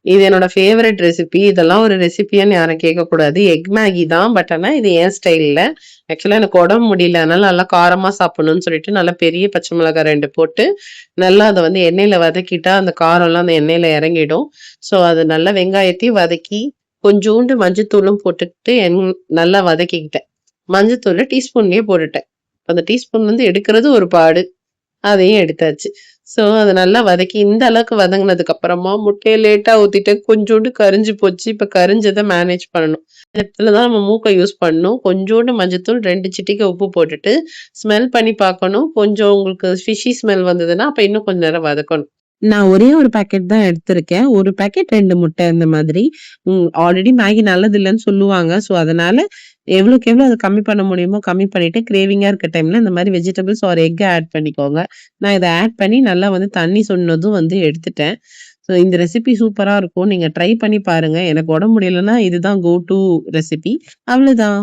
இது என்னோட favourite recipe. இதெல்லாம் ஒரு ரெசிபியான்னு யாரும் கேட்கக்கூடாது. எக் மேகி தான். பட் ஆனா இது என் ஸ்டைல்ல. ஆக்சுவலா எனக்கு உடம்பு முடியல. அதனால நல்லா காரமா சாப்பிடணும்னு சொல்லிட்டு நல்லா பெரிய பச்சை மிளகாய் 2 போட்டு, நல்லா அத வந்து எண்ணெயில வதக்கிட்டா அந்த காரம்லாம் அந்த எண்ணெயில இறங்கிடும். ஸோ அது நல்லா வெங்காயத்தையும் வதக்கி, கொஞ்சூண்டு மஞ்சத்தூளும் போட்டுக்கிட்டு நல்லா வதக்கிக்கிட்டேன். மஞ்சத்தூள டீஸ்பூன்லயே போட்டுட்டேன். அந்த டீஸ்பூன் வந்து எடுக்கிறது ஒரு பாடு. அதையும் எடுத்தாச்சு. ஸோ அத நல்லா வதக்கி இந்த அளவுக்கு வதங்குனதுக்கு அப்புறமா முட்டைய லேட்டா ஊத்திட்டேன். கொஞ்சோண்டு கரிஞ்சு போச்சு. இப்ப கரிஞ்சத மேனேஜ் பண்ணணும். இந்த இடத்துல தான் நம்ம மூக்க யூஸ் பண்ணணும். கொஞ்சோண்டு மஞ்சத்தூள், 2 சிட்டிகை உப்பு போட்டுட்டு, ஸ்மெல் பண்ணி பார்க்கணும். கொஞ்சம் உங்களுக்கு ஃபிஷி ஸ்மெல் வந்ததுன்னா, அப்ப இன்னும் கொஞ்ச நேரம் வதக்கணும். நான் ஒரே ஒரு பாக்கெட் தான் எடுத்திருக்கேன். 1 பாக்கெட் 2 முட்டை இந்த மாதிரி. ஆல்ரெடி மேகி நல்லது இல்லன்னு சொல்லுவாங்க. ஸோ அதனால எவ்வளோக்கு எவ்வளோ அத கம்மி பண்ண முடியுமோ கம்மி பண்ணிட்டு, கிரேவிங்கா இருக்க டைம்ல இந்த மாரி வெஜிடபிள்ஸ் ஆர் எக் ஆட் பண்ணிக்கோங்க. நான் இத ஆட் பண்ணி நல்லா வந்து தண்ணி சொன்னதும் வந்து எடுத்துட்டேன். ஸோ இந்த ரெசிபி சூப்பரா இருக்கும். நீங்க ட்ரை பண்ணி பாருங்க. எனக்கு உடம்பு முடியலன்னா இதுதான் கோ டூ ரெசிபி. அவ்வளோதான்.